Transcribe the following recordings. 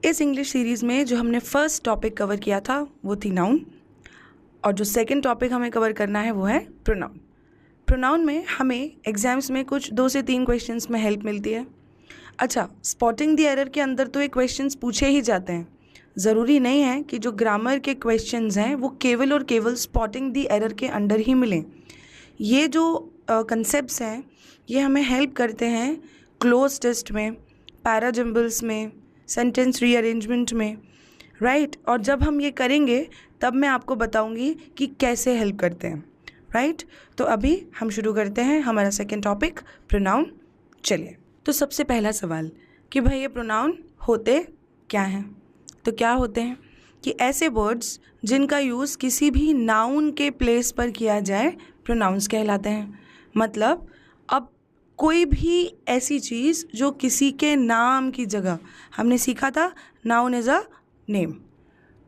इस English series में जो हमने फर्स्ट टॉपिक कवर किया था वो थी नाउन, और जो सेकंड टॉपिक हमें कवर करना है वो है प्रोनाउन। प्रोनाउन में हमें एग्जाम्स में कुछ 2 से 3 क्वेश्चंस में हेल्प मिलती है। अच्छा, स्पॉटिंग द एरर के अंदर तो ये क्वेश्चंस पूछे ही जाते हैं। ज़रूरी नहीं है कि जो ग्रामर के क्वेश्चंस हैं वो केवल और केवल स्पॉटिंग द एरर के अंडर ही मिलें। ये जो कंसेप्ट्स हैं ये हमें हेल्प करते हैं क्लोज टेस्ट में, पैराजम्बल्स में, सेंटेंस रीअरेंजमेंट में, राइट। और जब हम ये करेंगे तब मैं आपको बताऊंगी कि कैसे हेल्प करते हैं, राइट। तो अभी हम शुरू करते हैं हमारा सेकंड टॉपिक प्रोनाउन। चलिए, तो सबसे पहला सवाल कि भाई ये प्रोनाउन होते क्या हैं। तो क्या होते हैं कि ऐसे वर्ड्स जिनका यूज़ किसी भी नाउन के प्लेस पर किया जाए प्रोनाउंस कहलाते हैं। मतलब अब कोई भी ऐसी चीज़ जो किसी के नाम की जगह, हमने सीखा था नाउन इज़ अ नेम,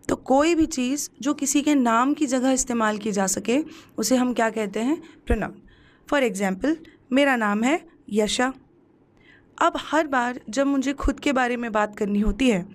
तो कोई भी चीज़ जो किसी के नाम की जगह इस्तेमाल की जा सके उसे हम क्या कहते हैं, प्रोनाउन। फॉर एग्जाम्पल, मेरा नाम है यशा। अब हर बार जब मुझे खुद के बारे में बात करनी होती है,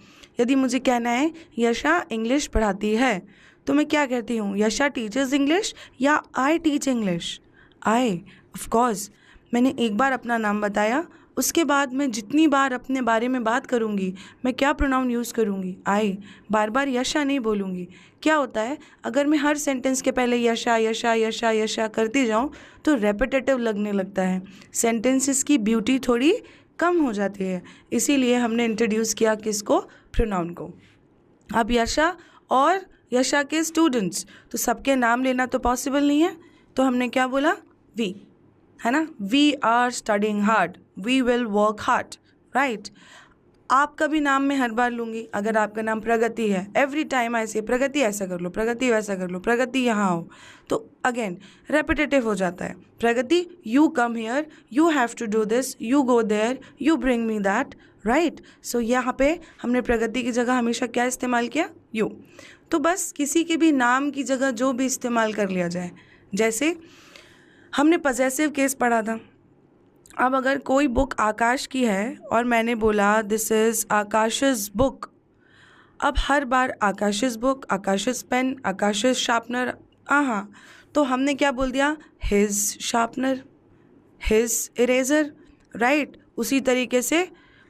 यदि मुझे कहना है यशा इंग्लिश पढ़ाती है, तो मैं क्या कहती हूँ, यशा टीचर्स इंग्लिश या I teach English. I, of course. मैंने एक बार अपना नाम बताया, उसके बाद मैं जितनी बार अपने बारे में बात करूँगी मैं क्या प्रोनाउन यूज़ करूँगी, आई। बार बार यशा नहीं बोलूँगी। क्या होता है, अगर मैं हर सेंटेंस के पहले यशा यशा यशा यशा करती जाऊँ तो रेपिटेटिव लगने लगता है, सेंटेंसेस की ब्यूटी थोड़ी कम हो जाती है। इसीलिए हमने इंट्रोड्यूस किया किसको, प्रोनाउन को। अब यशा और यशा के स्टूडेंट्स, तो सबके नाम लेना तो पॉसिबल नहीं है, तो हमने क्या बोला, वी, है ना। We are studying hard, we will work hard, right. आपका भी नाम मैं हर बार लूँगी। अगर आपका नाम प्रगति है, एवरी टाइम ऐसे प्रगति ऐसा कर लो, प्रगति वैसा कर लो, प्रगति यहाँ हो, तो अगेन रेपिटेटिव हो जाता है। Pragati, you come here, you have to do this, you go there, you bring me that, right. So यहाँ पे हमने प्रगति की जगह हमेशा क्या इस्तेमाल किया, यू। तो बस किसी के भी नाम की जगह जो भी इस्तेमाल कर लिया जाए। जैसे हमने पजेसिव केस पढ़ा था। अब अगर कोई बुक आकाश की है और मैंने बोला दिस इज़ आकाश's बुक, अब हर बार आकाश's बुक, आकाश's पेन, आकाश's शार्पनर, हाँ, तो हमने क्या बोल दिया, his sharpener, his eraser, right. उसी तरीके से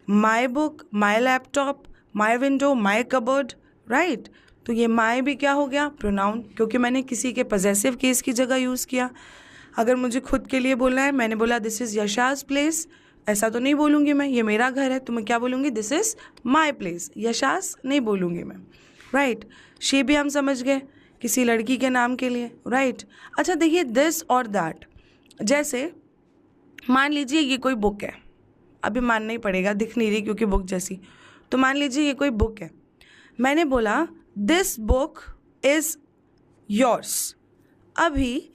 my book, my laptop, my window, my cupboard, right. तो ये माई भी क्या हो गया, प्रोनाउन, क्योंकि मैंने किसी के पजेसिव केस की जगह यूज़ किया। अगर मुझे खुद के लिए बोलना है, मैंने बोला दिस इज़ यशा's प्लेस, ऐसा तो नहीं बोलूँगी मैं, ये मेरा घर है, तो मैं क्या बोलूँगी, दिस इज़ माई प्लेस, यशा's नहीं बोलूँगी मैं, राइट। शी भी हम समझ गए किसी लड़की के नाम के लिए, राइट। अच्छा देखिए, दिस और दैट, जैसे मान लीजिए ये कोई बुक है, अभी मानना ही पड़ेगा, दिख नहीं रही क्योंकि बुक जैसी, तो मान लीजिए ये कोई बुक है, मैंने बोला दिस बुक इज़ योर्स। अभी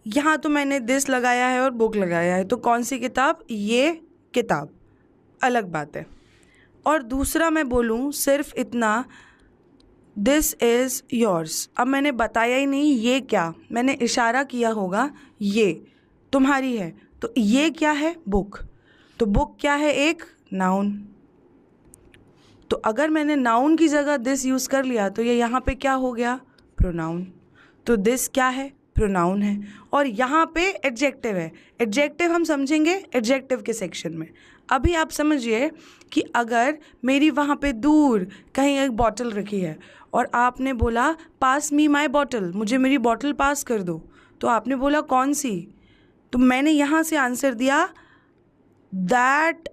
यहाँ तो मैंने दिस लगाया है और बुक लगाया है, तो कौन सी किताब, ये किताब, अलग बात है। और दूसरा मैं बोलूँ सिर्फ इतना, दिस इज़ योर्स, अब मैंने बताया ही नहीं ये क्या, मैंने इशारा किया होगा ये तुम्हारी है, तो ये क्या है, बुक। तो बुक क्या है, एक नाउन। तो अगर मैंने नाउन की जगह दिस यूज़ कर लिया तो ये यहाँ पे क्या हो गया, प्रोनाउन। तो दिस क्या है, प्रोनाउन है। और यहाँ पे एडजेक्टिव है, एडजेक्टिव हम समझेंगे एडजेक्टिव के सेक्शन में। अभी आप समझिए कि अगर मेरी वहाँ पे दूर कहीं एक बॉटल रखी है और आपने बोला पास मी माई बॉटल, मुझे मेरी बॉटल पास कर दो, तो आपने बोला कौन सी, तो मैंने यहाँ से आंसर दिया दैट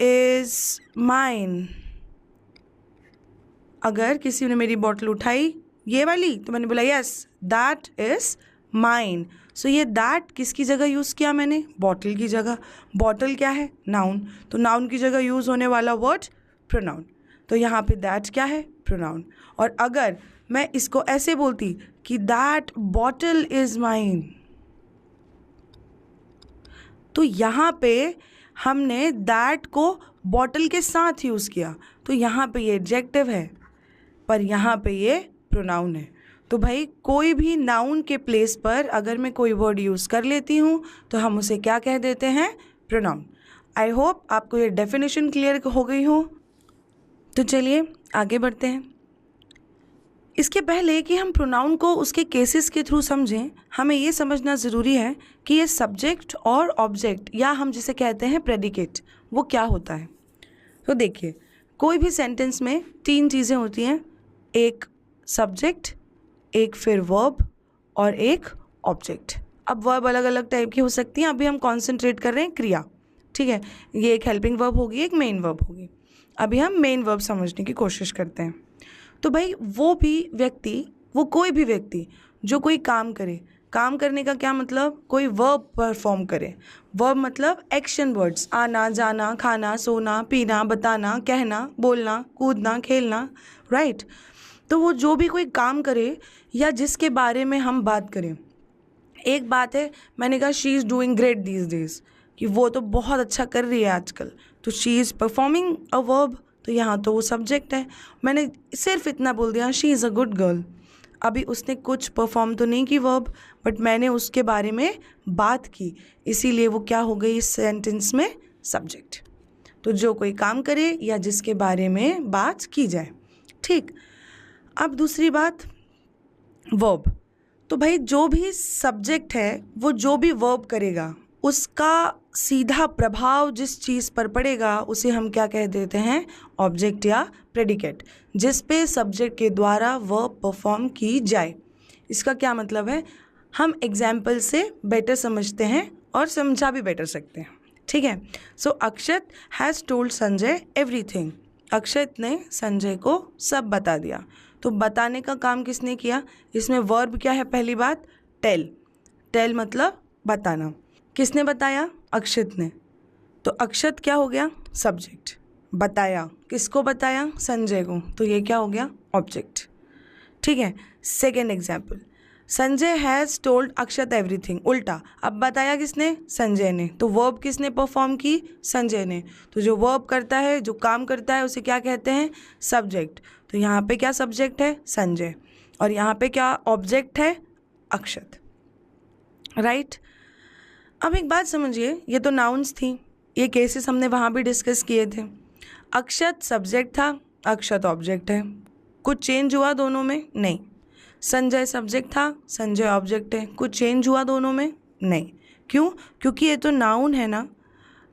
इज़ माइन। अगर किसी ने मेरी बॉटल उठाई ये वाली, तो मैंने बोला यस दैट इज़ माइन। सो ये दैट किसकी जगह यूज़ किया मैंने, बॉटल की जगह। बॉटल क्या है, नाउन, तो नाउन की जगह यूज़ होने वाला वर्ड प्रोनाउन, तो यहाँ पे दैट क्या है, प्रोनाउन। और अगर मैं इसको ऐसे बोलती कि दैट बॉटल इज़ माइन, तो यहाँ पे हमने दैट को बॉटल के साथ यूज़ किया, तो यहाँ पे ये एडजेक्टिव है पर यहाँ पे ये प्रोनाउन है। तो भाई कोई भी नाउन के प्लेस पर अगर मैं कोई वर्ड यूज़ कर लेती हूँ तो हम उसे क्या कह देते हैं, प्रोनाउन। आई होप आपको ये डेफिनेशन क्लियर हो गई हो। तो चलिए आगे बढ़ते हैं। इसके पहले कि हम प्रोनाउन को उसके केसेस के थ्रू समझें, हमें ये समझना ज़रूरी है कि ये सब्जेक्ट और ऑब्जेक्ट, या हम जिसे कहते हैं प्रेडिकेट, वो क्या होता है। तो देखिए, कोई भी सेंटेंस में 3 चीज़ें होती हैं, एक सब्जेक्ट, एक फिर वर्ब और एक ऑब्जेक्ट। अब वर्ब अलग अलग टाइप की हो सकती हैं, अभी हम कॉन्सेंट्रेट कर रहे हैं क्रिया, ठीक है। ये एक हेल्पिंग वर्ब होगी, एक मेन वर्ब होगी। अभी हम मेन वर्ब समझने की कोशिश करते हैं। तो भाई वो कोई भी व्यक्ति जो कोई काम करे, काम करने का क्या मतलब, कोई वर्ब परफॉर्म करे। वर्ब मतलब एक्शन वर्ड्स, आना जाना, खाना सोना पीना, बताना, कहना, बोलना, कूदना, खेलना, राइट। तो वो जो भी कोई काम करे या जिसके बारे में हम बात करें, एक बात है, मैंने कहा she is doing great these days, कि वो तो बहुत अच्छा कर रही है आजकल, तो she is performing a verb, तो यहाँ तो वो सब्जेक्ट है। मैंने सिर्फ इतना बोल दिया she is a good girl, अभी उसने कुछ परफॉर्म तो नहीं की वर्ब, बट मैंने उसके बारे में बात की, इसीलिए वो क्या हो गई इस सेंटेंस में, सब्जेक्ट। तो जो कोई काम करे या जिसके बारे में बात की जाए, ठीक। अब दूसरी बात, वर्ब। तो भाई जो भी सब्जेक्ट है, वो जो भी वर्ब करेगा, उसका सीधा प्रभाव जिस चीज़ पर पड़ेगा उसे हम क्या कह देते हैं, ऑब्जेक्ट या प्रेडिकेट, जिस पे सब्जेक्ट के द्वारा वर्ब परफॉर्म की जाए। इसका क्या मतलब है, हम एग्जाम्पल से बेटर समझते हैं और समझा भी बेटर सकते हैं, ठीक है। सो अक्षत हैज़ टोल्ड संजय एवरीथिंग, अक्षत ने संजय को सब बता दिया। तो बताने का काम किसने किया, इसमें वर्ब क्या है, पहली बात टेल, टेल मतलब बताना। किसने बताया, अक्षत ने, तो अक्षत क्या हो गया, सब्जेक्ट। बताया, किसको बताया, संजय को, तो ये क्या हो गया, ऑब्जेक्ट, ठीक है। Second example, Sanjay has told Akshat everything, उल्टा, अब बताया किसने, संजय ने, तो वर्ब किसने परफॉर्म की, संजय ने। तो जो वर्ब करता है, जो काम करता है, उसे क्या कहते हैं, सब्जेक्ट। तो यहाँ पे क्या सब्जेक्ट है, संजय, और यहाँ पे क्या ऑब्जेक्ट है, अक्षत, राइट। अब एक बात समझिए, ये तो नाउन्स थी, ये केसेस हमने वहाँ भी डिस्कस किए थे। अक्षत सब्जेक्ट था, अक्षत ऑब्जेक्ट है, कुछ चेंज हुआ दोनों में, नहीं। संजय सब्जेक्ट था, संजय ऑब्जेक्ट है, कुछ चेंज हुआ दोनों में, नहीं। क्यों, क्योंकि ये तो नाउन है ना,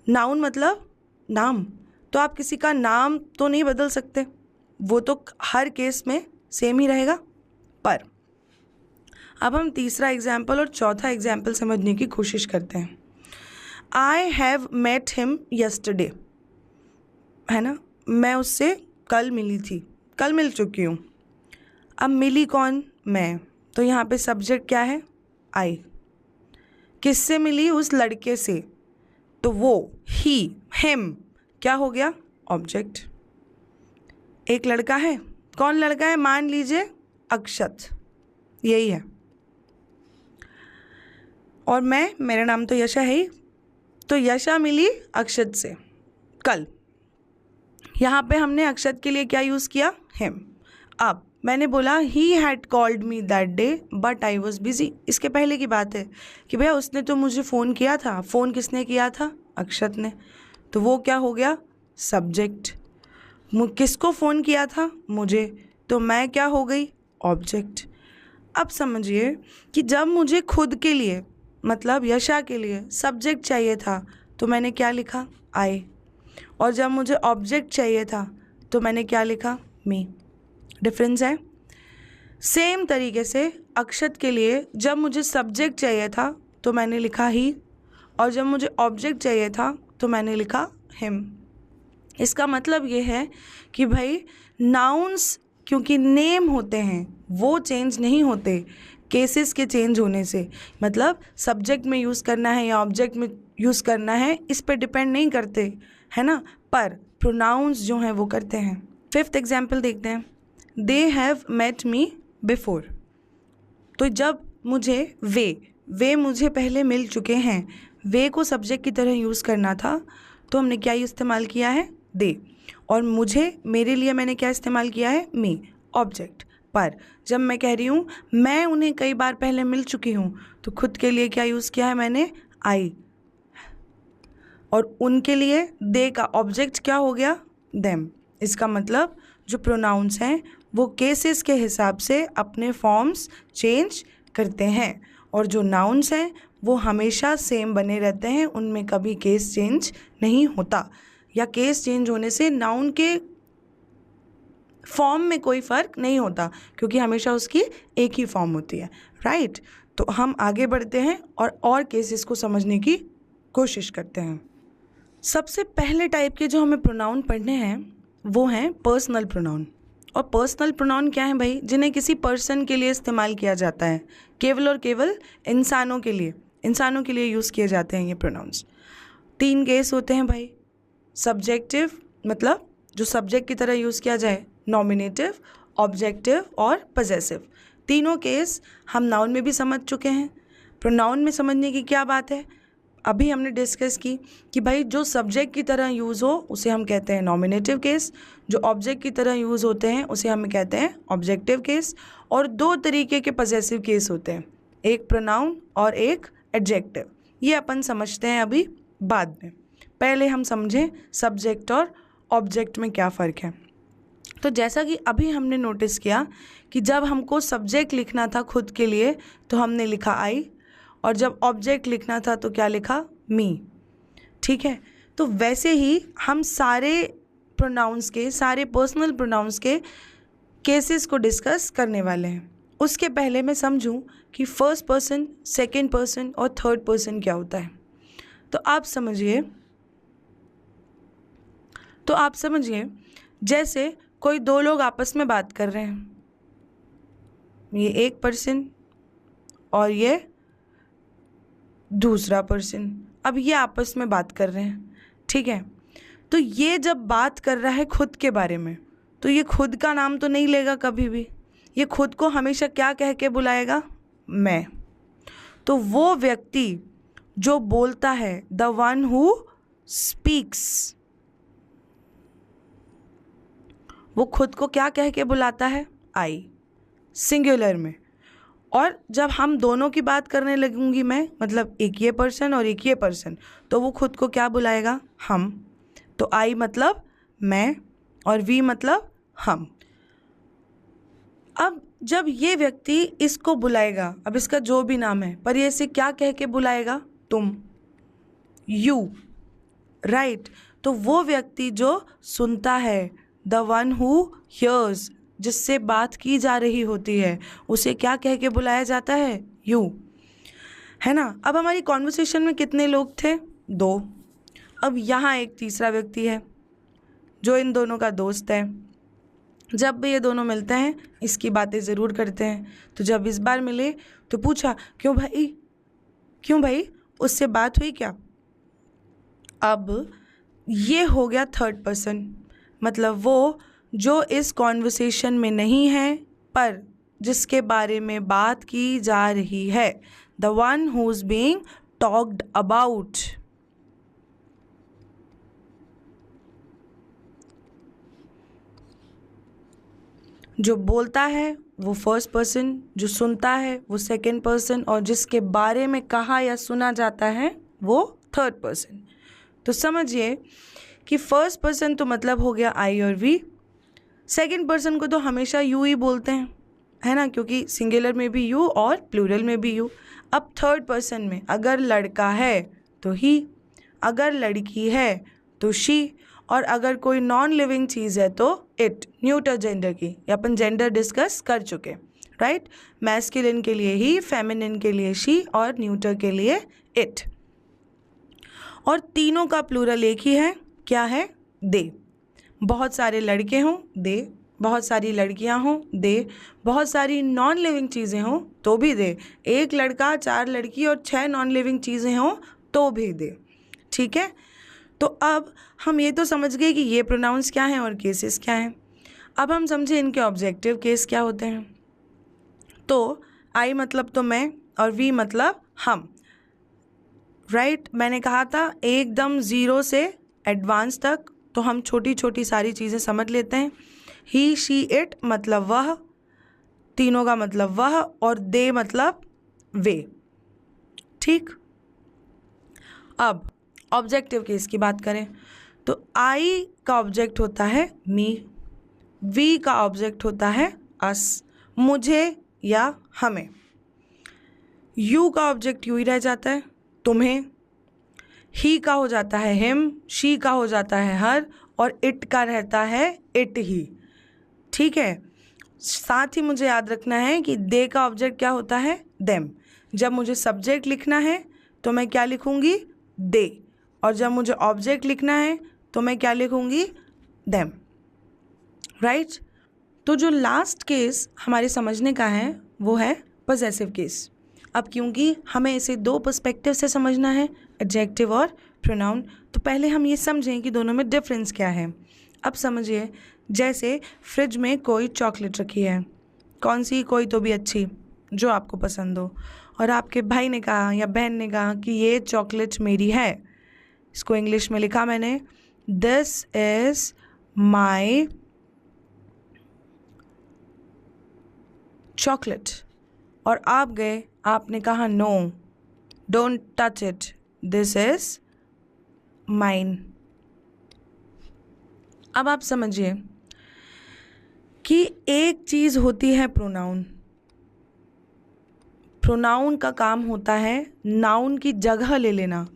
नाउन मतलब नाम, तो आप किसी का नाम तो नहीं बदल सकते, वो तो हर केस में सेम ही रहेगा। पर अब हम तीसरा एग्जाम्पल और चौथा एग्जाम्पल समझने की कोशिश करते हैं। I have met him yesterday, है ना, मैं उससे कल मिली थी, कल मिल चुकी हूँ। अब मिली कौन, मैं, तो यहाँ पे सब्जेक्ट क्या है, आई। किससे मिली, उस लड़के से, तो वो ही, हिम क्या हो गया, ऑब्जेक्ट। एक लड़का है, कौन लड़का है, मान लीजिए अक्षत, यही है, और मैं, मेरा नाम तो यशा है ही, तो यशा मिली अक्षत से कल। यहाँ पे हमने अक्षत के लिए क्या यूज़ किया, हिम। अब मैंने बोला he had called me that day but I was busy, इसके पहले की बात है कि भैया उसने तो मुझे फ़ोन किया था, फ़ोन किसने किया था, अक्षत ने, तो वो क्या हो गया, सब्जेक्ट। किसको फ़ोन किया था, मुझे, तो मैं क्या हो गई, ऑब्जेक्ट। अब समझिए कि जब मुझे खुद के लिए, मतलब यशा के लिए सब्जेक्ट चाहिए था, तो मैंने क्या लिखा, आई, और जब मुझे ऑब्जेक्ट चाहिए था तो मैंने क्या लिखा, मी। डिफरेंस है। सेम तरीके से अक्षत के लिए जब मुझे सब्जेक्ट चाहिए था तो मैंने लिखा ही, और जब मुझे ऑब्जेक्ट चाहिए था तो मैंने लिखा हिम। इसका मतलब ये है कि भाई नाउन्स क्योंकि नेम होते हैं वो चेंज नहीं होते केसेस के चेंज होने से, मतलब सब्जेक्ट में यूज़ करना है या ऑब्जेक्ट में यूज़ करना है इस पर डिपेंड नहीं करते, है ना, पर प्रोनाउंस जो हैं वो करते हैं। फिफ्थ एग्जाम्पल देखते हैं, they have met me before. तो जब मुझे वे मुझे पहले मिल चुके हैं, वे को सब्जेक्ट की तरह यूज़ करना था तो हमने क्या इस्तेमाल किया है, दे, और मुझे, मेरे लिए मैंने क्या इस्तेमाल किया है, मी, ऑब्जेक्ट। पर जब मैं कह रही हूँ मैं उन्हें कई बार पहले मिल चुकी हूँ तो खुद के लिए क्या यूज़ किया है मैंने, आई, और उनके लिए दे का ऑब्जेक्ट क्या हो गया, देम। इसका मतलब जो प्रोनाउंस हैं वो केसेस के हिसाब से अपने फॉर्म्स चेंज करते हैं, और जो नाउन्स हैं वो हमेशा सेम बने रहते हैं, उनमें कभी केस चेंज नहीं होता, या केस चेंज होने से नाउन के फॉर्म में कोई फ़र्क नहीं होता, क्योंकि हमेशा उसकी एक ही फॉर्म होती है, राइट। तो हम आगे बढ़ते हैं और केसेस को समझने की कोशिश करते हैं। सबसे पहले टाइप के जो हमें प्रोनाउन पढ़ने हैं वो हैं पर्सनल प्रोनाउन। और पर्सनल प्रोनाउन क्या है भाई? जिन्हें किसी पर्सन के लिए इस्तेमाल किया जाता है, केवल और केवल इंसानों के लिए यूज़ किए जाते हैं ये प्रोनाउंस। 3 केस होते हैं भाई। सब्जेक्टिव मतलब जो सब्जेक्ट की तरह यूज़ किया जाए, नॉमिनेटिव, ऑब्जेक्टिव और पजेसिव। तीनों केस हम नाउन में भी समझ चुके हैं। प्रोनाउन में समझने की क्या बात है? अभी हमने डिस्कस की कि भाई जो सब्जेक्ट की तरह यूज़ हो उसे हम कहते हैं नॉमिनेटिव केस, जो ऑब्जेक्ट की तरह यूज़ होते हैं उसे हम कहते हैं ऑब्जेक्टिव केस, और 2 तरीके के पजेसिव केस होते हैं, एक प्रोनाउन और एक एडजेक्टिव। ये अपन समझते हैं अभी बाद में। पहले हम समझें सब्जेक्ट और ऑब्जेक्ट में क्या फ़र्क है। तो जैसा कि अभी हमने नोटिस किया कि जब हमको सब्जेक्ट लिखना था खुद के लिए तो हमने लिखा आई, और जब ऑब्जेक्ट लिखना था तो क्या लिखा? मी। ठीक है, तो वैसे ही हम सारे प्रोनाउंस के, सारे पर्सनल प्रोनाउंस के केसेस को डिस्कस करने वाले हैं। उसके पहले मैं समझूं कि फर्स्ट पर्सन, सेकंड पर्सन और थर्ड पर्सन क्या होता है। तो आप समझिए जैसे कोई 2 लोग आपस में बात कर रहे हैं, ये एक पर्सन और ये दूसरा पर्सन, अब ये आपस में बात कर रहे हैं, ठीक है। तो ये जब बात कर रहा है खुद के बारे में, तो ये खुद का नाम तो नहीं लेगा कभी भी, ये खुद को हमेशा क्या कह के बुलाएगा? मैं। तो वो व्यक्ति जो बोलता है, द वन हु स्पीक्स, वो खुद को क्या कह के बुलाता है? आई, सिंगुलर में। और जब हम दोनों की बात करने लगूंगी मैं, मतलब एक ये पर्सन और एक ये पर्सन, तो वो खुद को क्या बुलाएगा? हम। तो आई मतलब मैं और वी मतलब हम। अब जब ये व्यक्ति इसको बुलाएगा, अब इसका जो भी नाम है, पर ये इसे क्या कह के बुलाएगा? तुम, यू, राइट। तो वो व्यक्ति जो सुनता है, द वन हु हियर्स, जिससे बात की जा रही होती है, उसे क्या कह के बुलाया जाता है? यू, है ना। अब हमारी कॉन्वर्सेशन में कितने लोग थे? 2। अब यहाँ एक तीसरा व्यक्ति है जो इन दोनों का दोस्त है। जब भी ये दोनों मिलते हैं इसकी बातें ज़रूर करते हैं। तो जब इस बार मिले तो पूछा, क्यों भाई उससे बात हुई क्या? अब ये हो गया थर्ड पर्सन, मतलब वो जो इस कॉन्वर्सेशन में नहीं है पर जिसके बारे में बात की जा रही है, the one who is being talked about. जो बोलता है वो फर्स्ट पर्सन, जो सुनता है वो सेकंड पर्सन, और जिसके बारे में कहा या सुना जाता है वो थर्ड पर्सन। तो समझिए कि फर्स्ट पर्सन तो मतलब हो गया आई और वी। सेकंड पर्सन को तो हमेशा यू ही बोलते हैं, है ना, क्योंकि सिंगुलर में भी यू और प्लूरल में भी यू। अब थर्ड पर्सन में अगर लड़का है तो ही, अगर लड़की है तो शी, और अगर कोई नॉन लिविंग चीज़ है तो इट, न्यूटर जेंडर की, या अपन जेंडर डिस्कस कर चुके, राइट। मैस्कुलिन के लिए ही, फेमिनिन के लिए शी और न्यूटर के लिए इट। और तीनों का प्लूरल एक ही है, क्या है? दे। बहुत सारे लड़के हों, दे। बहुत सारी लड़कियां हों, दे। बहुत सारी नॉन लिविंग चीज़ें हों तो भी दे। एक लड़का, 4 लड़की और 6 नॉन लिविंग चीज़ें हों तो भी दे, ठीक है। तो अब हम ये तो समझ गए कि ये प्रोनाउंस क्या हैं और केसेस क्या हैं। अब हम समझे इनके ऑब्जेक्टिव केस क्या होते हैं। तो आई मतलब तो मैं और वी मतलब हम, राइट। मैंने कहा था एकदम 0 से एडवांस तक तो हम छोटी छोटी सारी चीज़ें समझ लेते हैं। ही, शी, इट मतलब वह, तीनों का मतलब वह, और दे मतलब वे, ठीक। अब ऑब्जेक्टिव केस की बात करें तो आई का ऑब्जेक्ट होता है मी, वी का ऑब्जेक्ट होता है अस, मुझे या हमें। यू का ऑब्जेक्ट यू ही रह जाता है, तुम्हें। ही का हो जाता है हिम, शी का हो जाता है हर, और इट का रहता है इट ही। ठीक है। साथ ही मुझे याद रखना है कि दे का ऑब्जेक्ट क्या होता है, देम। जब मुझे सब्जेक्ट लिखना है तो मैं क्या लिखूंगी, दे, और जब मुझे ऑब्जेक्ट लिखना है तो मैं क्या लिखूंगी, देम। राइट। तो जो लास्ट केस हमारे समझने का है वो है पॉसेसिव केस। अब क्योंकि हमें इसे दो पर्सपेक्टिव से समझना है, एडजेक्टिव और प्रोनाउन, तो पहले हम ये समझें कि दोनों में डिफरेंस क्या है। अब समझिए, जैसे फ्रिज में कोई चॉकलेट रखी है, कौन सी, कोई तो भी अच्छी जो आपको पसंद हो, और आपके भाई ने कहा या बहन ने कहा कि ये चॉकलेट मेरी है। इसको इंग्लिश में लिखा मैंने, दिस इज माई चॉकलेट, और आप गए, आपने कहा no, don't touch it, this is mine. अब आप समझिए कि एक चीज़ होती है प्रोनाउन। प्रोनाउन का काम होता है नाउन की जगह ले लेना,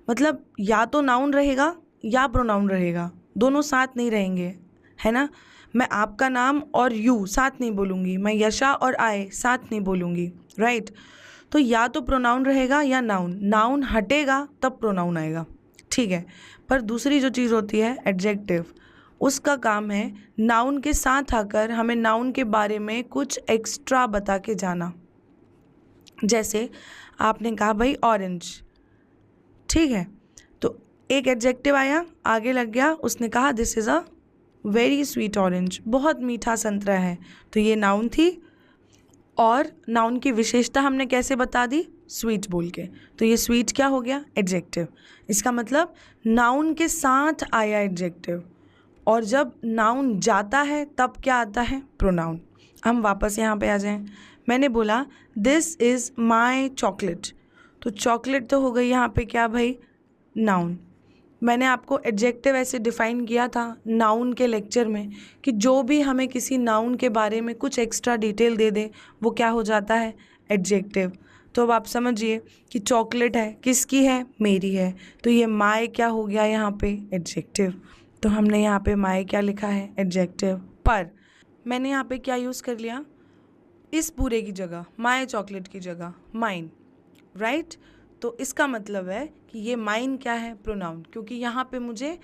मतलब या तो नाउन रहेगा या प्रोनाउन रहेगा, दोनों साथ नहीं रहेंगे, है ना। मैं आपका नाम और यू साथ नहीं बोलूँगी, मैं यशा और आए साथ नहीं बोलूँगी, राइट। तो या तो प्रोनाउन रहेगा या नाउन, नाउन हटेगा तब प्रोनाउन आएगा, ठीक है। पर दूसरी जो चीज़ होती है एडजेक्टिव, उसका काम है नाउन के साथ आकर हमें नाउन के बारे में कुछ एक्स्ट्रा बता के जाना। जैसे आपने कहा भाई ऑरेंज, ठीक है, तो एक एडजेक्टिव आया, आगे लग गया, उसने कहा this is a very sweet orange, बहुत मीठा संतरा है, तो ये नाउन थी, और नाउन की विशेषता हमने कैसे बता दी, स्वीट बोल के, तो ये स्वीट क्या हो गया, एडजेक्टिव। इसका मतलब नाउन के साथ आया एडजेक्टिव, और जब नाउन जाता है तब क्या आता है, प्रोनाउन। हम वापस यहाँ पे आ जाएं, मैंने बोला दिस इज़ माई चॉकलेट, तो चॉकलेट तो हो गई यहाँ पे क्या भाई, नाउन। मैंने आपको एडजेक्टिव ऐसे डिफ़ाइन किया था नाउन के लेक्चर में कि जो भी हमें किसी नाउन के बारे में कुछ एक्स्ट्रा डिटेल दे दे वो क्या हो जाता है, एडजेक्टिव। तो अब आप समझिए कि चॉकलेट है, किसकी है, मेरी है, तो ये माय क्या हो गया यहाँ पे, एडजेक्टिव। तो हमने यहाँ पे माय क्या लिखा है, एडजेक्टिव, पर मैंने यहाँ पे क्या यूज़ कर लिया, इस पूरे की जगह, माय चॉकलेट की जगह माइन, राइट। तो इसका मतलब है कि ये माइन क्या है, प्रोनाउन, क्योंकि यहाँ पे मुझे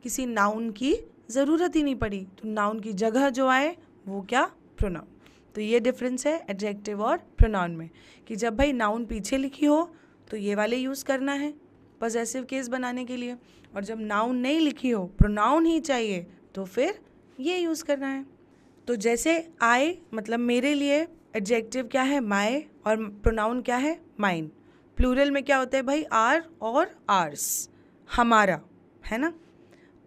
किसी नाउन की ज़रूरत ही नहीं पड़ी, तो नाउन की जगह जो आए वो क्या, प्रोनाउन। तो ये डिफरेंस है एडजेक्टिव और प्रोनाउन में, कि जब भाई नाउन पीछे लिखी हो तो ये वाले यूज़ करना है पॉसेसिव केस बनाने के लिए, और जब नाउन नहीं लिखी हो, प्रोनाउन ही चाहिए, तो फिर ये यूज़ करना है। तो जैसे आई मतलब मेरे लिए एडजेक्टिव क्या है, माय, और प्रोनाउन क्या है, माइन। प्लूरल में क्या होता है भाई, आर और आर्स, हमारा, है ना,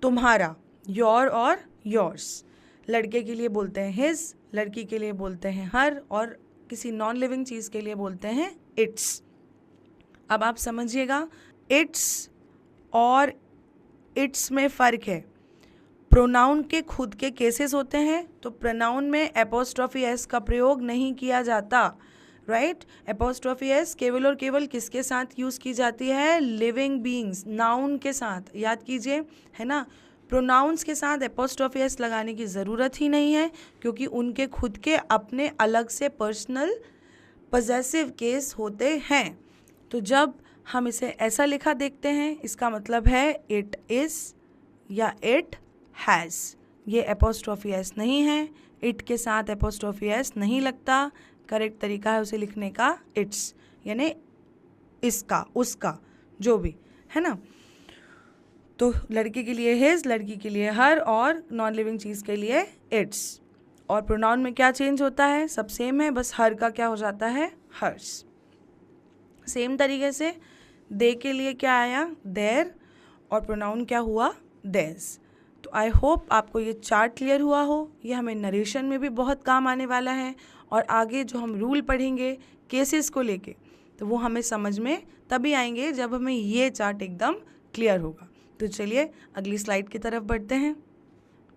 तुम्हारा, योर और योर्स। लड़के के लिए बोलते हैं हिज, लड़की के लिए बोलते हैं हर, और किसी नॉन लिविंग चीज़ के लिए बोलते हैं इट्स। अब आप समझिएगा, इट्स और इट्स में फ़र्क है। प्रोनाउन के खुद के केसेस होते हैं, तो प्रोनाउन में एपोस्ट्रोफी एस का प्रयोग नहीं किया जाता, राइट। एपोस्ट्रोफी एस केवल और केवल किसके साथ यूज़ की जाती है, लिविंग बीइंग्स, नाउन के साथ, याद कीजिए, है ना। प्रोनाउंस के साथ एपोस्ट्रोफी एस लगाने की ज़रूरत ही नहीं है, क्योंकि उनके खुद के अपने अलग से पर्सनल पॉसेसिव केस होते हैं। तो जब हम इसे ऐसा लिखा देखते हैं, इसका मतलब है इट इज़ या इट हैज़। ये एपोस्ट्रोफी एस नहीं है, इट के साथ एपोस्ट्रोफी एस नहीं लगता। करेक्ट तरीका है उसे लिखने का इट्स, यानी इसका, उसका, जो भी, है ना। तो लड़के के लिए हिज, लड़की के लिए हर, और नॉन लिविंग चीज़ के लिए इट्स। और प्रोनाउन में क्या चेंज होता है, सब सेम है, बस हर का क्या हो जाता है, हर्स। सेम तरीके से दे के लिए क्या आया, देयर, और प्रोनाउन क्या हुआ, देयर्स। तो आई होप आपको ये चार्ट क्लियर हुआ हो, ये हमें नरेशन में भी बहुत काम आने वाला है, और आगे जो हम रूल पढ़ेंगे केसेस को लेके, तो वो हमें समझ में तभी आएंगे जब हमें ये चार्ट एकदम क्लियर होगा। तो चलिए अगली स्लाइड की तरफ बढ़ते हैं।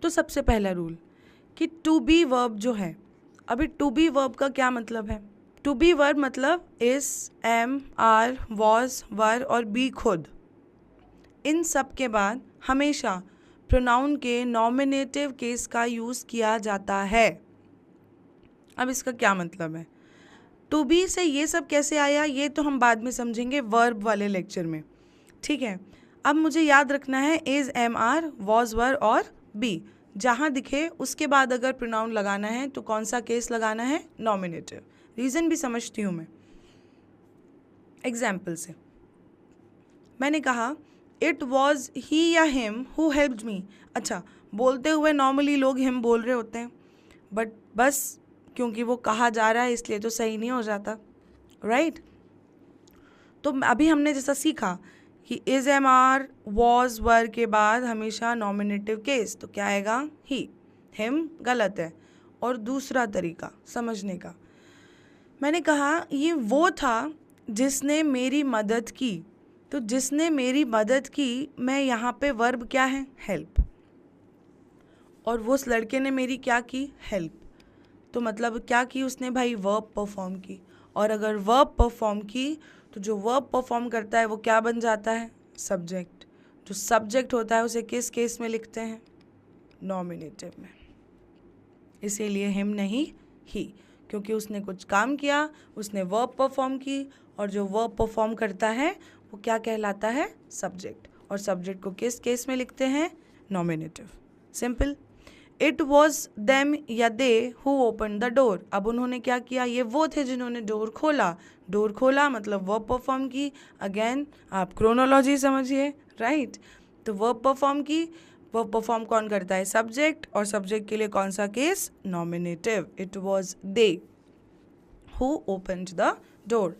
तो सबसे पहला रूल कि टू बी वर्ब जो है, अभी टू बी वर्ब का क्या मतलब है? टू बी वर्ब मतलब इस, एम, आर, वॉज, वर और बी खुद, इन सब के बाद हमेशा प्रोनाउन के नॉमिनेटिव केस का यूज़ किया जाता है। अब इसका क्या मतलब है? टू बी से ये सब कैसे आया ये तो हम बाद में समझेंगे वर्ब वाले लेक्चर में, ठीक है। अब मुझे याद रखना है इज, एम, आर, वॉज, वर और बी, जहाँ दिखे उसके बाद अगर प्रोनाउन लगाना है तो कौन सा केस लगाना है? नॉमिनेटिव। रीज़न भी समझती हूँ मैं। एग्जाम्पल से मैंने कहा इट वॉज ही या हिम हु हेल्प्ड मी। अच्छा, बोलते हुए नॉर्मली लोग हिम बोल रहे होते हैं, बट बस क्योंकि वो कहा जा रहा है इसलिए तो सही नहीं हो जाता, राइट? तो अभी हमने जैसा सीखा कि is, am, are, was, were के बाद हमेशा नॉमिनेटिव केस, तो क्या आएगा? ही। हिम गलत है। और दूसरा तरीका समझने का, मैंने कहा ये वो था जिसने मेरी मदद की, तो जिसने मेरी मदद की, मैं यहाँ पे वर्ब क्या है? हेल्प। और वो उस लड़के ने मेरी क्या की? हेल्प। तो मतलब क्या की उसने भाई? वर्ब परफॉर्म की। और अगर वर्ब परफॉर्म की तो जो वर्ब परफॉर्म करता है वो क्या बन जाता है? सब्जेक्ट। जो सब्जेक्ट होता है उसे किस केस में लिखते हैं? नॉमिनेटिव में। इसीलिए हिम नहीं ही, क्योंकि उसने कुछ काम किया, उसने वर्ब परफॉर्म की, और जो वर्ब परफॉर्म करता है वो क्या कहलाता है? सब्जेक्ट। और सब्जेक्ट को किस केस में लिखते हैं? Nominative. Simple. It was them या दे हु ओपन द डोर। अब उन्होंने क्या किया? ये वो थे जिन्होंने डोर खोला। डोर खोला मतलब वर्ब परफॉर्म की। अगेन आप क्रोनोलॉजी समझिए, राइट? तो वर्ब परफॉर्म की, वर्ब परफॉर्म कौन करता है? सब्जेक्ट। और सब्जेक्ट के लिए कौन सा case? Nominative. It was they who opened the door.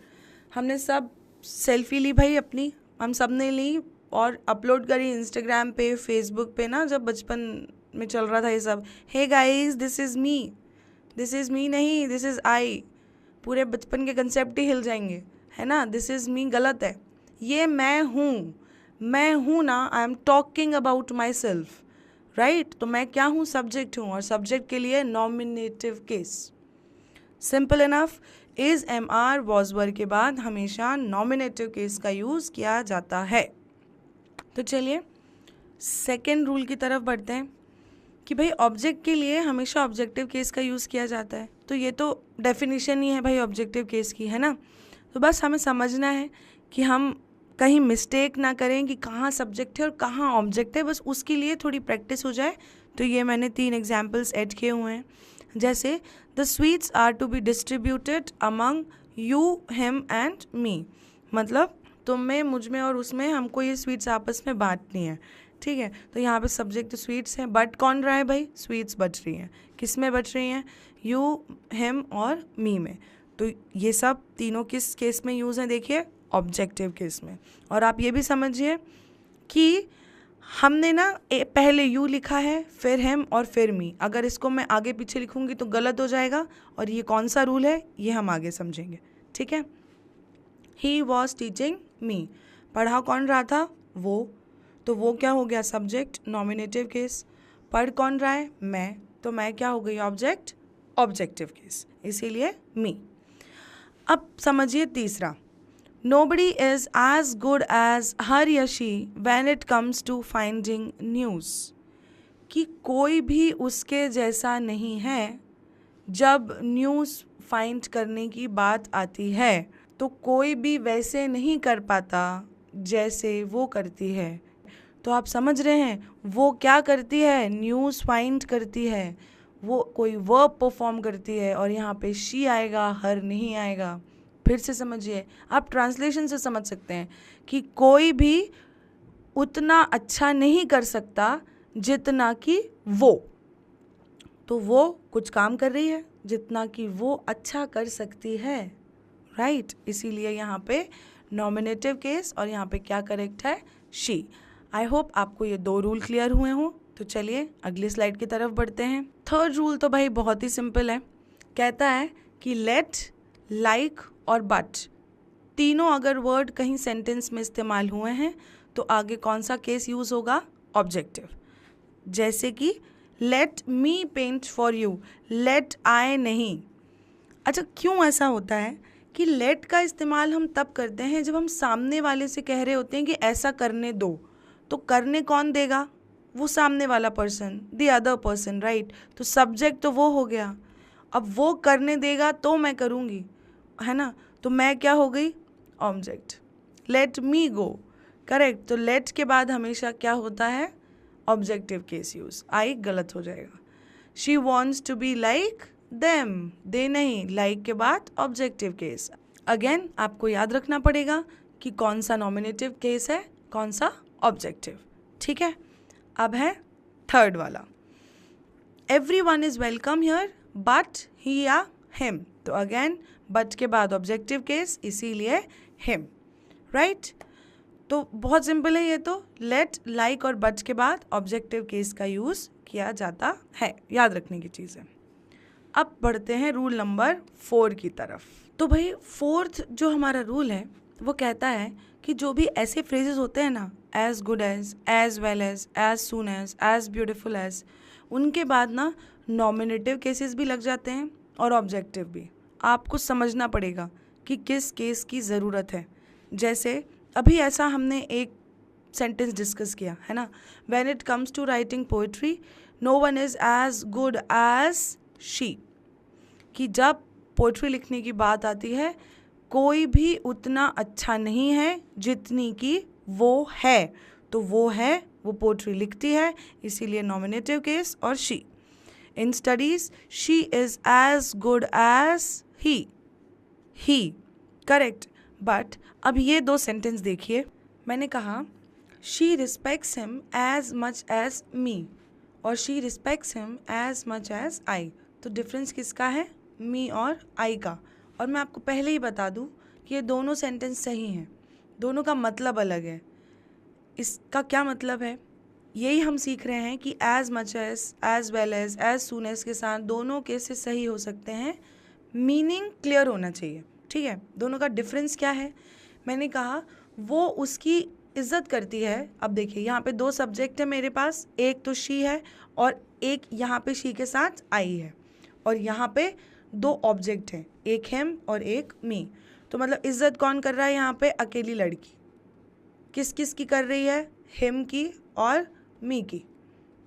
हमने सब सेल्फी ली भाई अपनी, हम सब ने ली और अपलोड करी इंस्टाग्राम पे, फेसबुक पे ना, जब बचपन में चल रहा था ये सब। Hey guys this is me, this is me नहीं, दिस इज़ आई। पूरे बचपन के कंसेप्ट ही हिल जाएंगे, है ना? दिस इज़ मी गलत है, ये मैं हूँ ना। I am talking about my self, right? तो मैं क्या हूँ? सब्जेक्ट हूँ, और सब्जेक्ट के लिए nominative case. Simple enough. Is, am, are, was, were के बाद हमेशा नॉमिनेटिव केस का यूज़ किया जाता है। तो चलिए सेकेंड रूल की तरफ बढ़ते हैं कि भाई ऑब्जेक्ट के लिए हमेशा ऑब्जेक्टिव केस का यूज़ किया जाता है। तो ये तो डेफिनेशन ही है भाई ऑब्जेक्टिव केस की, है ना? तो बस हमें समझना है कि हम कहीं मिस्टेक ना करें कि कहाँ सब्जेक्ट है और कहाँ ऑब्जेक्ट है, बस उसके लिए थोड़ी प्रैक्टिस हो जाए। तो ये मैंने 3 एग्जाम्पल्स ऐड किए हुए हैं, जैसे the sweets are to be distributed among you, him and me. मतलब तुम में, मुझ में और उसमें, हमको ये स्वीट्स आपस में बांटनी है, ठीक है? तो यहाँ पे सब्जेक्ट तो स्वीट्स हैं, बट कौन रहा है भाई? स्वीट्स बच रही हैं। किस में बच रही हैं? यू, हिम और मी में। तो ये सब तीनों किस केस में यूज़ हैं? देखिए ऑब्जेक्टिव केस में। और आप ये भी समझिए कि हमने ना पहले यू लिखा है, फिर हिम और फिर मी। अगर इसको मैं आगे पीछे लिखूंगी तो गलत हो जाएगा, और ये कौन सा रूल है ये हम आगे समझेंगे, ठीक है? ही वॉज टीचिंग मी, पढ़ा कौन रहा था? वो। तो वो क्या हो गया? Subject, nominative case. पढ़ कौन रहा है? मैं। तो मैं क्या हो गई? ऑब्जेक्ट, ऑब्जेक्टिव केस, इसीलिए मी। अब समझिए तीसरा, nobody is as good as her या she when it comes to finding news. कि कोई भी उसके जैसा नहीं है जब न्यूज़ फाइंड करने की बात आती है। तो कोई भी वैसे नहीं कर पाता जैसे वो करती है। तो आप समझ रहे हैं वो क्या करती है? न्यूज़ फाइंड करती है, वो कोई वर्ब परफॉर्म करती है, और यहाँ पे शी आएगा, हर नहीं आएगा। फिर से समझिए, आप ट्रांसलेशन से समझ सकते हैं कि कोई भी उतना अच्छा नहीं कर सकता जितना कि वो। तो वो कुछ काम कर रही है जितना कि वो अच्छा कर सकती है, राइट? इसीलिए यहाँ पे नॉमिनेटिव केस, और यहाँ पे क्या करेक्ट है? शी। आई होप आपको ये 2 रूल क्लियर हुए हों। तो चलिए अगली स्लाइड की तरफ बढ़ते हैं। थर्ड रूल तो भाई बहुत ही सिंपल है, कहता है कि लेट, लाइक और बट तीनों अगर वर्ड कहीं सेंटेंस में इस्तेमाल हुए हैं तो आगे कौन सा केस यूज़ होगा? ऑब्जेक्टिव। जैसे कि let me paint for you, let I नहीं। अच्छा, क्यों ऐसा होता है कि लेट का इस्तेमाल हम तब करते हैं जब हम सामने वाले से कह रहे होते हैं कि ऐसा करने दो, तो करने कौन देगा? वो सामने वाला person, the other person, right. तो सब्जेक्ट तो वो हो गया, अब वो करने देगा तो मैं करूँगी, है ना। तो मैं क्या हो गई? ऑब्जेक्ट। लेट मी गो, करेक्ट। तो लेट के बाद हमेशा क्या होता है? Objective case use. आई गलत हो जाएगा। She wants to be like them, they नहीं, लाइक के बाद ऑब्जेक्टिव केस। अगेन आपको याद रखना पड़ेगा कि कौन सा नॉमिनेटिव केस है, कौन सा ऑब्जेक्टिव, ठीक है। अब है थर्ड वाला, every one is welcome here but he या हिम। तो अगेन बट के बाद ऑब्जेक्टिव केस, इसीलिए हिम, राइट। तो बहुत सिंपल है ये तो, लेट, लाइक और बट के बाद ऑब्जेक्टिव केस का यूज़ किया जाता है, याद रखने की चीज़ है। अब बढ़ते हैं रूल नंबर 4 की तरफ। तो भाई फोर्थ जो हमारा रूल है वो कहता है कि जो भी ऐसे फ्रेजेस होते हैं ना, as good as well as soon as beautiful as, उनके बाद ना नॉमिनेटिव केसेस भी लग जाते हैं और ऑब्जेक्टिव भी। आपको समझना पड़ेगा कि किस केस की ज़रूरत है। जैसे अभी ऐसा हमने एक सेंटेंस डिस्कस किया है ना, when it comes to writing poetry no one is as good as she, कि जब पोएट्री लिखने की बात आती है कोई भी उतना अच्छा नहीं है जितनी कि वो है। तो वो है, वो पोएट्री लिखती है, इसीलिए नॉमिनेटिव केस और she. In studies she is as good as he, correct. But अब ये दो सेंटेंस देखिए, मैंने कहा she respects him as much as me और she respects him as much as I. तो डिफरेंस किसका है? मी और आई का। और मैं आपको पहले ही बता दूं कि ये दोनों सेंटेंस सही हैं, दोनों का मतलब अलग है। इसका क्या मतलब है? यही हम सीख रहे हैं कि as much as well as soon as के साथ दोनों केसेस सही हो सकते हैं, मीनिंग क्लियर होना चाहिए, ठीक है। दोनों का डिफरेंस क्या है? मैंने कहा वो उसकी इज्जत करती है। अब देखिए यहाँ पे दो सब्जेक्ट है मेरे पास, एक तो शी है और एक यहाँ पे शी के साथ आई है, और यहाँ पे दो ऑब्जेक्ट हैं, एक हिम और एक मी। तो मतलब इज्जत कौन कर रहा है यहाँ पे? अकेली लड़की। किस किस की कर रही है? हिम की और मी की।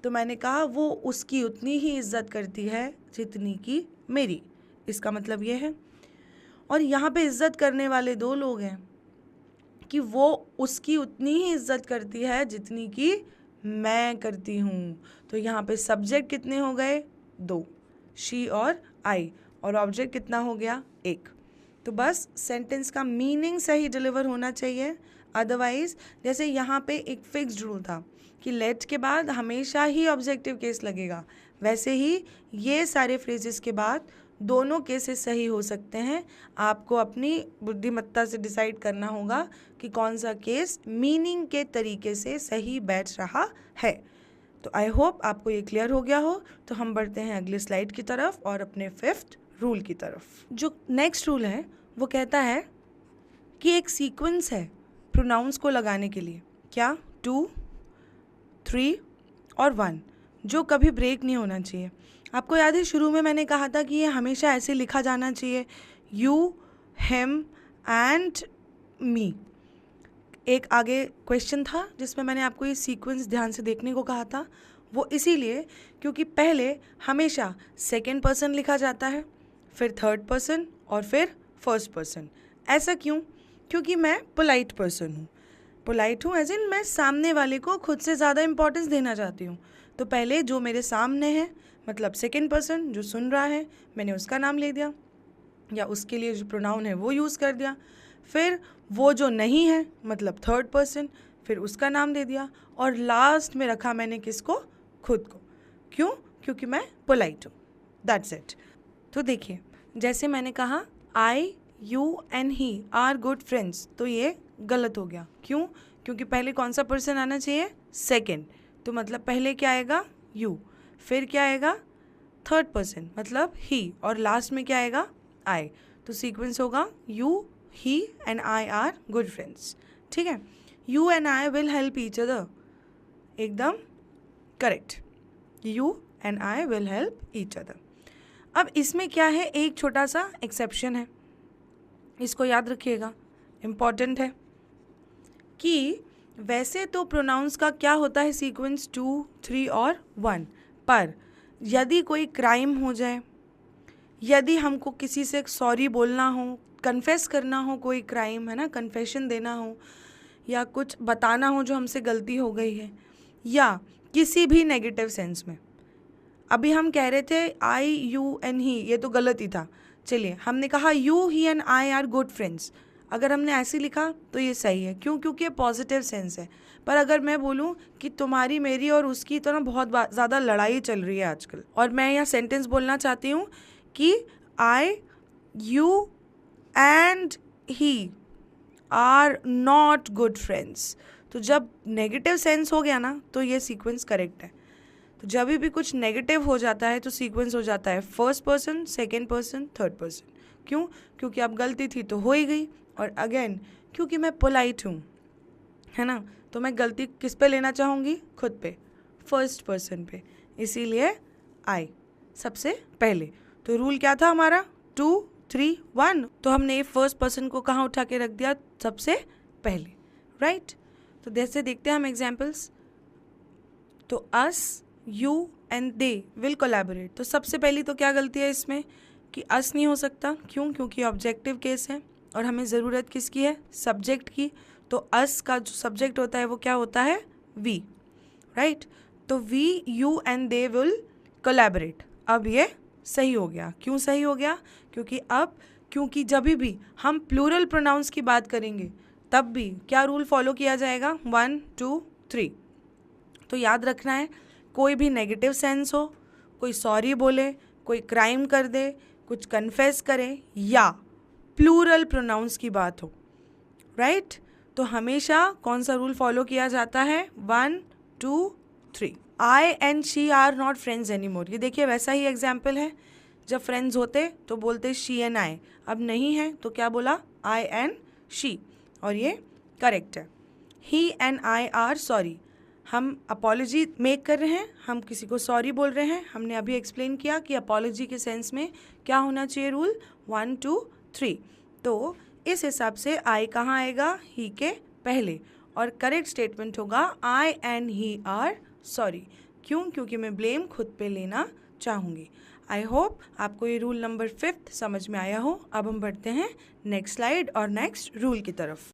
तो मैंने कहा वो उसकी उतनी ही इज्जत करती है जितनी की मेरी, इसका मतलब ये है। और यहाँ पे इज्जत करने वाले दो लोग हैं कि वो उसकी उतनी ही इज्जत करती है जितनी कि मैं करती हूँ। तो यहाँ पे सब्जेक्ट कितने हो गए? 2, शी और आई, और ऑब्जेक्ट कितना हो गया? 1। तो बस सेंटेंस का मीनिंग सही डिलीवर होना चाहिए। अदरवाइज जैसे यहाँ पे एक फिक्स्ड रूल था कि लेट के बाद हमेशा ही ऑब्जेक्टिव केस लगेगा, वैसे ही ये सारे फ्रेजेस के बाद दोनों केसेस सही हो सकते हैं। आपको अपनी बुद्धिमत्ता से डिसाइड करना होगा कि कौन सा केस मीनिंग के तरीके से सही बैठ रहा है। तो आई होप आपको ये क्लियर हो गया हो। तो हम बढ़ते हैं अगले स्लाइड की तरफ और अपने 5th रूल की तरफ। जो नेक्स्ट रूल है वो कहता है कि एक सीक्वेंस है प्रोनाउंस को लगाने के लिए, क्या? 2, 3 और 1, जो कभी ब्रेक नहीं होना चाहिए। आपको याद है शुरू में मैंने कहा था कि ये हमेशा ऐसे लिखा जाना चाहिए, यू, हिम एंड मी। एक आगे क्वेश्चन था जिसमें मैंने आपको ये सीक्वेंस ध्यान से देखने को कहा था, वो इसीलिए क्योंकि पहले हमेशा सेकंड पर्सन लिखा जाता है, फिर थर्ड पर्सन और फिर फर्स्ट पर्सन। ऐसा क्यों? क्योंकि मैं पोलाइट पर्सन हूँ। पोलाइट हूँ एज इन मैं सामने वाले को खुद से ज़्यादा इंपॉर्टेंस देना चाहती हूँ। तो पहले जो मेरे सामने है, मतलब सेकंड पर्सन जो सुन रहा है, मैंने उसका नाम ले दिया या उसके लिए जो प्रोनाउन है वो यूज़ कर दिया। फिर वो जो नहीं है, मतलब थर्ड पर्सन, फिर उसका नाम दे दिया, और लास्ट में रखा मैंने किसको? खुद को। क्यों? क्योंकि मैं पोलाइट हूँ, दैट्स इट। तो देखिए जैसे मैंने कहा I, you and he are good friends, तो ये गलत हो गया। क्यों? क्योंकि पहले कौन सा पर्सन आना चाहिए? सेकंड। तो मतलब पहले क्या आएगा? यू, फिर क्या आएगा? थर्ड पर्सन मतलब ही, और लास्ट में क्या आएगा? आई। तो सीक्वेंस होगा you, he and I are good friends, ठीक है। You and I will help each other, एकदम correct. You and I will help each other. अब इसमें क्या है, एक छोटा सा एक्सेप्शन है, इसको याद रखिएगा, इम्पॉर्टेंट है कि वैसे तो प्रोनाउंस का क्या होता है सीक्वेंस 2, 3 और 1, पर यदि कोई क्राइम हो जाए, यदि हमको किसी से सॉरी बोलना हो, कन्फेस करना हो, कोई क्राइम है ना, कन्फेशन देना हो, या कुछ बताना हो जो हमसे गलती हो गई है, या किसी भी नेगेटिव सेंस में। अभी हम कह रहे थे आई, यू एंड ही, ये तो गलत ही था। चलिए, हमने कहा you, he and I are good friends. अगर हमने ऐसे लिखा तो ये सही है, क्यों? क्योंकि ये पॉजिटिव सेंस है। पर अगर मैं बोलूँ कि तुम्हारी, मेरी और उसकी तो ना बहुत ज़्यादा लड़ाई चल रही है आजकल, और मैं यहाँ सेंटेंस बोलना चाहती हूँ कि I, you and he are not good friends, तो जब नेगेटिव सेंस हो गया ना तो ये सीक्वेंस करेक्ट है। तो जब भी कुछ नेगेटिव हो जाता है तो सीक्वेंस हो जाता है first person, second person, third person. क्यों? क्योंकि अब गलती थी तो हो ही गई, और अगेन क्योंकि मैं पोलाइट हूँ, है ना, तो मैं गलती किस पे लेना चाहूँगी? खुद पे, फर्स्ट पर्सन पे, इसीलिए आई सबसे पहले। तो रूल क्या था हमारा? 2, 3, 1, तो हमने ये फर्स्ट पर्सन को कहाँ उठा के रख दिया? सबसे पहले, राइट। तो जैसे देखते हैं हम एग्जाम्पल्स। तो us, you and they will collaborate, तो सबसे पहली तो क्या गलती है इसमें कि अस नहीं हो सकता। क्यों? क्योंकि ऑब्जेक्टिव केस है और हमें ज़रूरत किसकी है? सब्जेक्ट की। तो अस का जो सब्जेक्ट होता है वो क्या होता है? We, right. तो we, you and they will collaborate. अब ये सही हो गया। क्यों सही हो गया? क्योंकि जब भी हम प्लूरल प्रोनाउंस की बात करेंगे तब भी क्या रूल फॉलो किया जाएगा? 1, 2, 3। तो याद रखना है, कोई भी नेगेटिव सेंस हो, कोई सॉरी बोले, कोई क्राइम कर दे, कुछ कन्फेस करे, या प्लूरल प्रोनाउंस की बात हो, राइट, तो हमेशा कौन सा रूल फॉलो किया जाता है? 1, 2, 3। I and she are not friends anymore, ये देखिए वैसा ही एग्जाम्पल है। जब फ्रेंड्स होते तो बोलते शी एंड आई, अब नहीं है तो क्या बोला? आई एंड शी, और ये करेक्ट है। ही एंड आई आर सॉरी, हम अपॉलॉजी मेक कर रहे हैं, हम किसी को सॉरी बोल रहे हैं। हमने अभी एक्सप्लेन किया कि अपॉलॉजी के सेंस में क्या होना चाहिए रूल? 1, 2, 3। तो इस हिसाब से आई कहाँ आएगा? ही के पहले, और करेक्ट स्टेटमेंट होगा आई एंड ही आर सॉरी। क्यों? क्योंकि मैं ब्लेम खुद पे लेना चाहूँगी। आई होप आपको ये रूल नंबर 5 समझ में आया हो। अब हम बढ़ते हैं नेक्स्ट स्लाइड और नेक्स्ट रूल की तरफ।